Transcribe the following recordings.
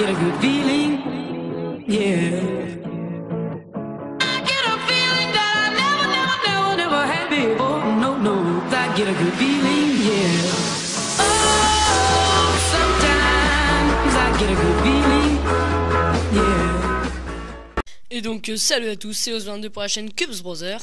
get a good feeling, yeah. I get a feeling that I never had before. No, no, I get a good feeling, yeah. Oh, sometimes I get a good feeling, yeah. Et donc salut à tous, c'est Os22 pour la chaîne Cubes Brother.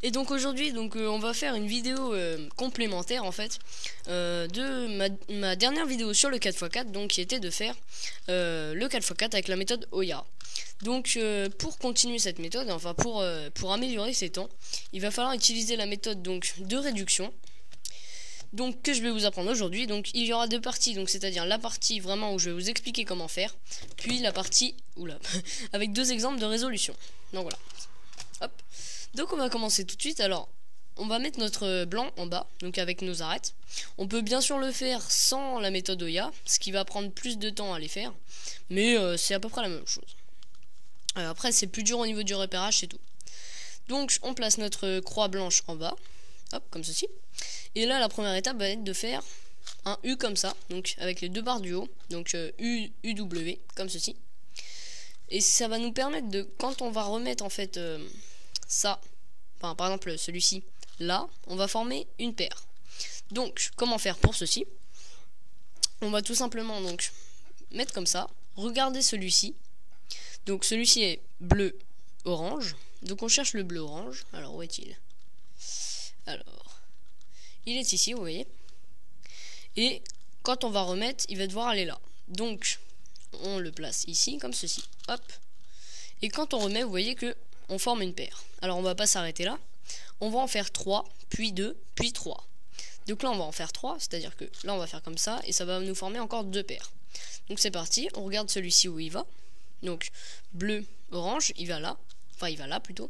Et donc aujourd'hui on va faire une vidéo complémentaire en fait de ma dernière vidéo sur le 4x4, donc qui était de faire le 4x4 avec la méthode Oya. Donc pour continuer cette méthode, enfin pour améliorer ses temps, il va falloir utiliser la méthode donc de réduction. Donc que je vais vous apprendre aujourd'hui. Donc il y aura deux parties, donc c'est-à-dire la partie vraiment où je vais vous expliquer comment faire, puis la partie avec deux exemples de résolution. Donc voilà. Hop. Donc on va commencer tout de suite. Alors on va mettre notre blanc en bas, donc avec nos arêtes. On peut bien sûr le faire sans la méthode Oya, ce qui va prendre plus de temps à les faire, mais c'est à peu près la même chose. Après c'est plus dur au niveau du repérage, c'est tout. Donc on place notre croix blanche en bas, hop, comme ceci. Et là la première étape va être de faire un U comme ça, donc avec les deux barres du haut, donc UW comme ceci. Et ça va nous permettre de, quand on va remettre en fait ça, enfin par exemple celui-ci là, on va former une paire. Donc comment faire pour ceci? On va tout simplement donc mettre comme ça, regarder celui-ci. Donc celui-ci est bleu orange, donc on cherche le bleu orange. Alors où est-il? Alors il est ici, vous voyez. Et quand on va remettre, il va devoir aller là. Donc on le place ici comme ceci, hop. Et quand on remet, vous voyez que on forme une paire. Alors on va pas s'arrêter là, on va en faire 3, puis 2, puis 3. Donc là on va en faire 3, c'est-à-dire que là on va faire comme ça, et ça va nous former encore deux paires. Donc c'est parti, on regarde celui-ci où il va. Donc bleu, orange, il va là, enfin il va là plutôt,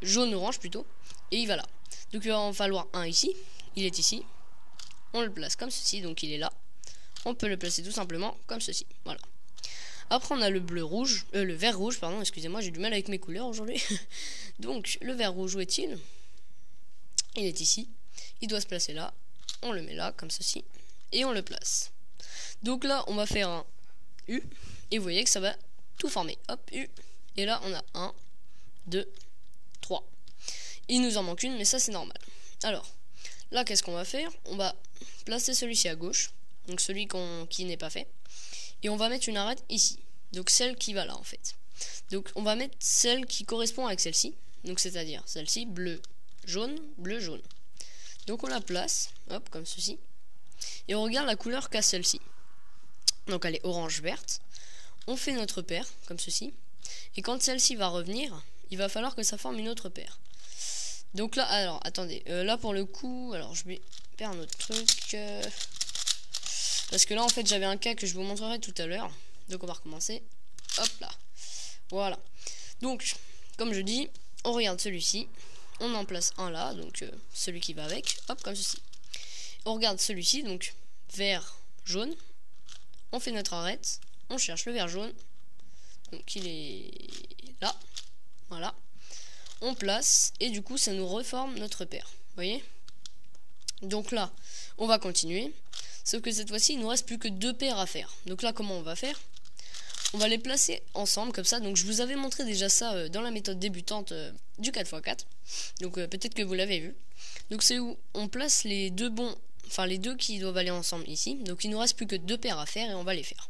jaune, orange plutôt, et il va là. Donc il va en falloir un ici, il est ici, on le place comme ceci, donc il est là. On peut le placer tout simplement comme ceci, voilà. Après on a le le vert rouge, pardon, excusez-moi, j'ai du mal avec mes couleurs aujourd'hui. Donc le vert rouge, où est-il? Il est ici, il doit se placer là, on le met là comme ceci, et on le place. Donc là on va faire un U, et vous voyez que ça va tout former, hop, U, et là on a 1, 2, 3. Il nous en manque une, mais ça c'est normal. Alors là qu'est-ce qu'on va faire? On va placer celui-ci à gauche, donc celui qui n'est pas fait, et on va mettre une arête ici, donc celle qui va là en fait. Donc on va mettre celle qui correspond avec celle-ci, donc c'est-à-dire celle-ci, bleu, jaune, bleu, jaune. Donc on la place, hop, comme ceci, et on regarde la couleur qu'a celle-ci. Donc elle est orange verte. On fait notre paire comme ceci, et quand celle-ci va revenir, il va falloir que ça forme une autre paire. Donc là, alors attendez, là pour le coup, alors je vais faire un autre truc, parce que là en fait j'avais un cas que je vous montrerai tout à l'heure. Donc on va recommencer, hop là, voilà. Donc comme je dis, on regarde celui-ci, on en place un là, donc celui qui va avec, hop, comme ceci. On regarde celui-ci, donc vert, jaune, on fait notre arête, on cherche le vert jaune, donc il est là, voilà. On place, et du coup ça nous reforme notre paire, vous voyez. Donc là on va continuer, sauf que cette fois-ci il nous reste plus que deux paires à faire. Donc là comment on va faire? On va les placer ensemble comme ça. Donc je vous avais montré déjà ça dans la méthode débutante du 4x4, donc peut-être que vous l'avez vu. Donc c'est où on place les deux les deux qui doivent aller ensemble ici. Donc il nous reste plus que deux paires à faire, et on va les faire.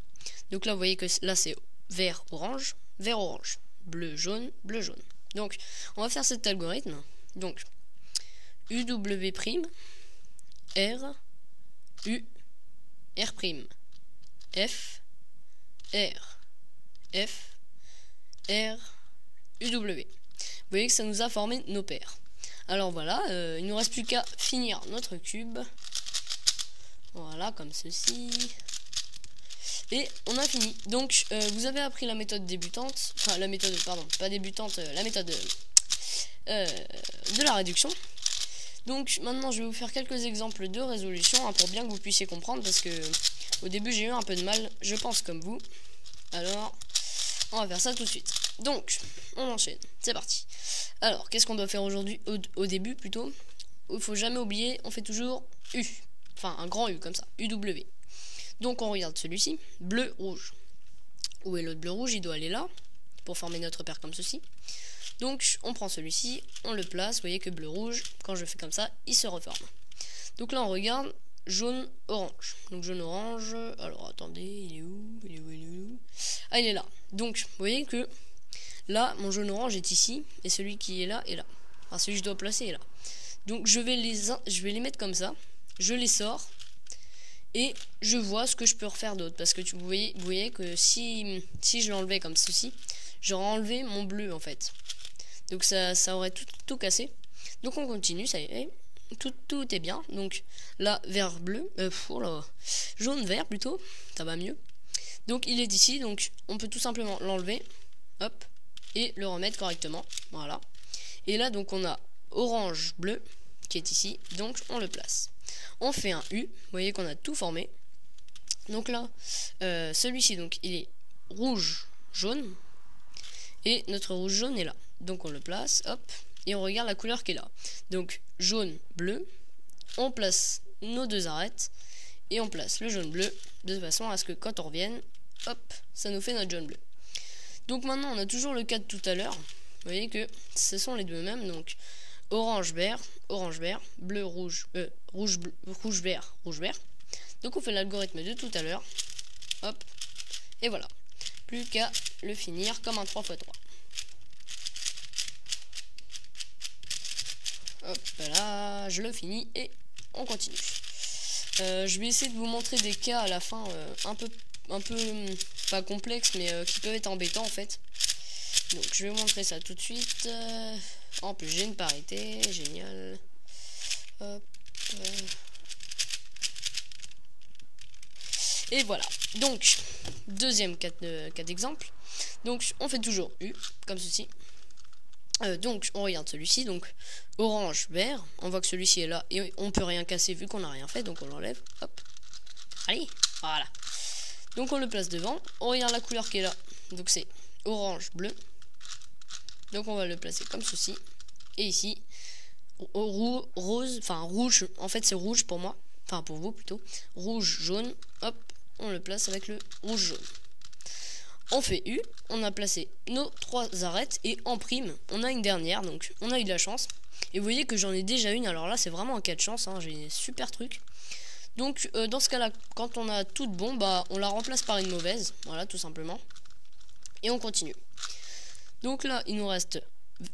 Donc là vous voyez que là c'est vert orange, bleu jaune, bleu jaune. Donc on va faire cet algorithme. Donc UW prime, R, U, R prime, F, R, F, R, UW. Vous voyez que ça nous a formé nos paires. Alors voilà, il nous reste plus qu'à finir notre cube. Voilà, comme ceci. Et on a fini. Donc vous avez appris la méthode débutante, enfin la méthode, pardon, pas débutante, la méthode de la réduction. Donc maintenant je vais vous faire quelques exemples de résolution, pour bien que vous puissiez comprendre, parce que au début j'ai eu un peu de mal, je pense comme vous. Alors on va faire ça tout de suite. Donc on enchaîne, c'est parti. Alors qu'est-ce qu'on doit faire aujourd'hui, au début plutôt? Il faut jamais oublier, on fait toujours U, enfin un grand U comme ça, UW. Donc on regarde celui-ci, bleu, rouge. Où est l'autre bleu rouge? Il doit aller là pour former notre paire comme ceci. Donc on prend celui-ci, on le place. Vous voyez que bleu rouge, quand je fais comme ça, il se reforme. Donc là on regarde jaune orange. Donc jaune orange. Alors attendez, il est où? Il est où? Il est où? Ah, il est là. Donc vous voyez que là mon jaune orange est ici et celui qui est là est là. Enfin celui que je dois placer est là. Donc je vais les mettre comme ça. Je les sors et je vois ce que je peux refaire d'autre. Parce que vous voyez que si je l'enlevais comme ceci, j'aurais enlevé mon bleu en fait. Donc ça aurait tout cassé. Donc on continue, ça y est. Tout est bien. Donc là, vert, bleu. Oh là, jaune, vert plutôt. Ça va mieux. Donc il est ici. Donc on peut tout simplement l'enlever. Hop. Et le remettre correctement. Voilà. Et là, donc on a orange, bleu qui est ici. Donc on le place. On fait un U. Vous voyez qu'on a tout formé. Donc là, celui-ci, donc il est rouge, jaune. Et notre rouge jaune est là. Donc on le place, hop, et on regarde la couleur qui est là. Donc jaune, bleu, on place nos deux arêtes, et on place le jaune bleu, de façon à ce que quand on revienne, hop, ça nous fait notre jaune bleu. Donc maintenant on a toujours le cas de tout à l'heure. Vous voyez que ce sont les deux mêmes, donc orange, vert, bleu, rouge, rouge, bleu, rouge, vert, rouge, vert. Donc on fait l'algorithme de tout à l'heure, hop, et voilà. Plus qu'à le finir comme un 3x3. Hop là, je le finis et on continue. Je vais essayer de vous montrer des cas à la fin un peu pas complexes mais qui peuvent être embêtants en fait. Donc je vais vous montrer ça tout de suite. En plus j'ai une parité, génial. Hop. Et voilà. Donc deuxième cas d'exemple. Donc on fait toujours U comme ceci. Donc on regarde celui-ci, donc orange, vert, on voit que celui-ci est là et on peut rien casser vu qu'on n'a rien fait, donc on l'enlève, hop, allez, voilà. Donc on le place devant, on regarde la couleur qui est là, donc c'est orange, bleu, donc on va le placer comme ceci, et ici, rose, enfin rouge, en fait c'est rouge pour moi, enfin pour vous plutôt, rouge, jaune, hop, on le place avec le rouge, jaune. On fait U, on a placé nos 3 arêtes et en prime, on a une dernière, donc on a eu de la chance. Et vous voyez que j'en ai déjà une, alors là c'est vraiment un cas de chance, hein, j'ai un super truc. Donc dans ce cas là, quand on a tout de bon, bah on la remplace par une mauvaise, voilà tout simplement. Et on continue. Donc là il nous reste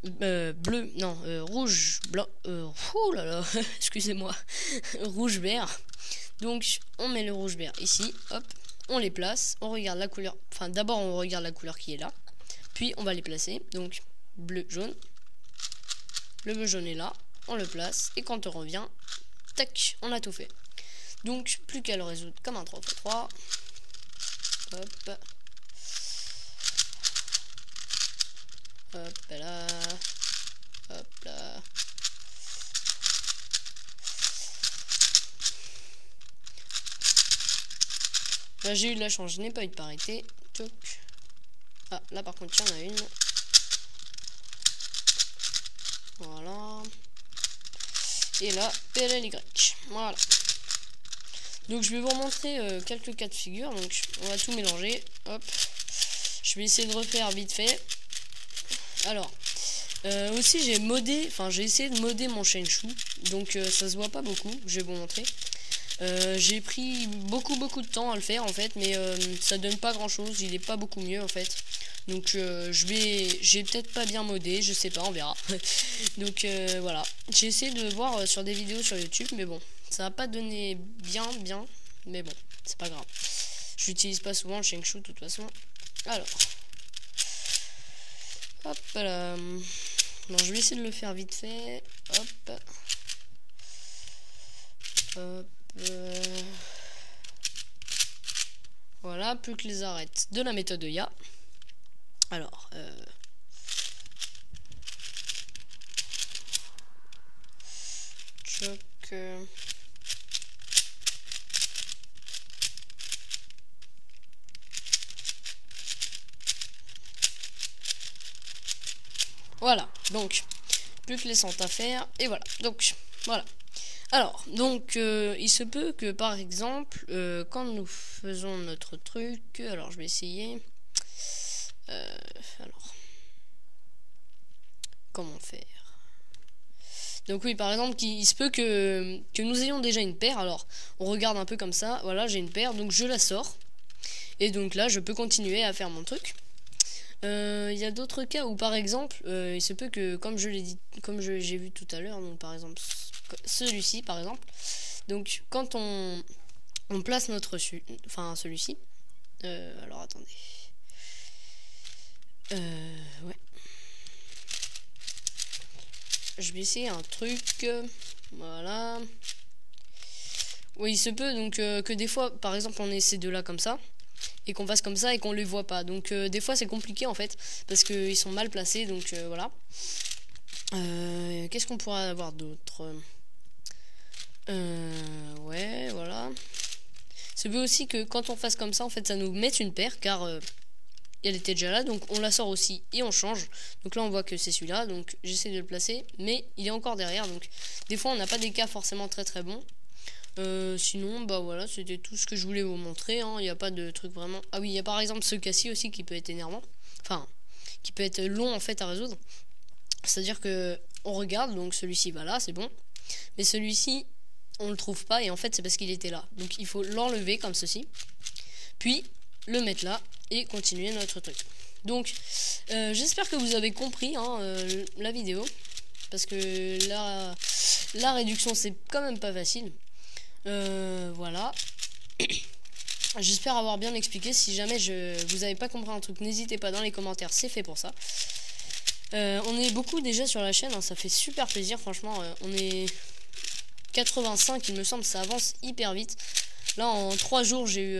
bleu, non, rouge, blanc, ouh là là, excusez-moi, rouge, vert. Donc on met le rouge, vert ici, hop. On les place, on regarde la couleur, enfin d'abord on regarde la couleur qui est là, puis on va les placer, donc bleu, jaune, le bleu jaune est là, on le place, et quand on revient, tac, on a tout fait. Donc plus qu'à le résoudre comme un 3x3, hop, hop là, hop là. Là j'ai eu de la chance, je n'ai pas eu de parité. Toc. Ah là par contre il y en a une. Voilà. Et là PLLY. Voilà. Donc je vais vous montrer quelques cas de figure. Donc on va tout mélanger. Hop. Je vais essayer de refaire vite fait. Alors aussi j'ai modé, enfin j'ai essayé de modder mon Shenshu. Donc ça se voit pas beaucoup. Je vais vous montrer. J'ai pris beaucoup de temps à le faire en fait, mais ça donne pas grand chose, il est pas beaucoup mieux en fait. Donc j'ai peut-être pas bien modé, je sais pas, on verra. Donc voilà, j'ai essayé de voir sur des vidéos sur YouTube, mais bon, ça va pas donné bien, mais bon, c'est pas grave. Je l'utilise pas souvent le Shenshu de toute façon. Alors, hop là. Bon, je vais essayer de le faire vite fait. Hop. Hop. Voilà, plus que les arêtes de la méthode Ya. Alors, choc. Voilà, donc plus que les centres à faire et voilà. Donc voilà. Alors, donc, il se peut que, par exemple, quand nous faisons notre truc, alors je vais essayer, Alors, comment faire? Donc oui, par exemple, il se peut que nous ayons déjà une paire. Alors, on regarde un peu comme ça. Voilà, j'ai une paire, donc je la sors. Et donc là, je peux continuer à faire mon truc. Il y a d'autres cas où, par exemple, il se peut que, comme je l'ai dit, comme j'ai vu tout à l'heure, donc par exemple, celui-ci, par exemple. Donc, quand on place notre celui-ci. Alors, attendez. Ouais. Je vais essayer un truc. Voilà. Oui, il se peut donc que des fois, par exemple, on ait ces deux-là comme ça. Et qu'on fasse comme ça et qu'on les voit pas. Donc des fois, c'est compliqué en fait. Parce qu'ils sont mal placés. Donc voilà. Qu'est-ce qu'on pourrait avoir d'autre? Ouais, voilà. C'est peut aussi que quand on fasse comme ça, en fait, ça nous mette une paire. Car elle était déjà là, donc on la sort aussi et on change. Donc là on voit que c'est celui-là, donc j'essaie de le placer, mais il est encore derrière. Donc des fois on n'a pas des cas forcément très bons. Sinon bah voilà, c'était tout ce que je voulais vous montrer, hein. Il n'y a pas de truc vraiment. Ah oui, il y a par exemple ce cas-ci aussi qui peut être énervant, enfin qui peut être long en fait à résoudre. C'est à dire que on regarde, donc celui-ci va là, c'est bon, mais celui-ci on le trouve pas, et en fait c'est parce qu'il était là. Donc il faut l'enlever comme ceci, puis le mettre là et continuer notre truc. Donc j'espère que vous avez compris, hein, la vidéo, parce que la réduction c'est quand même pas facile. Voilà. J'espère avoir bien expliqué. Si jamais vous avez pas compris un truc, n'hésitez pas dans les commentaires, c'est fait pour ça. On est beaucoup déjà sur la chaîne, hein, ça fait super plaisir, franchement. On est 85 il me semble, ça avance hyper vite. Là en 3 jours j'ai eu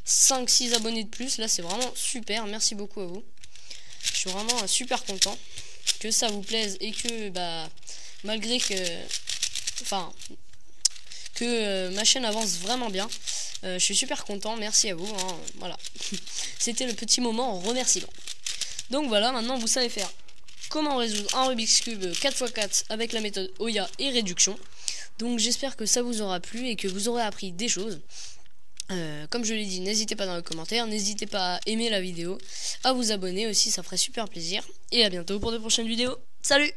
5-6 abonnés de plus. Là c'est vraiment super, merci beaucoup à vous. Je suis vraiment super content que ça vous plaise et que bah malgré que ma chaîne avance vraiment bien, je suis super content, merci à vous, hein, voilà. C'était le petit moment en remerciement. Donc voilà, maintenant vous savez faire comment résoudre un Rubik's Cube 4x4 avec la méthode Oya et réduction. Donc j'espère que ça vous aura plu et que vous aurez appris des choses. Comme je l'ai dit, n'hésitez pas dans les commentaires, n'hésitez pas à aimer la vidéo, à vous abonner aussi, ça ferait super plaisir. Et à bientôt pour de prochaines vidéos. Salut!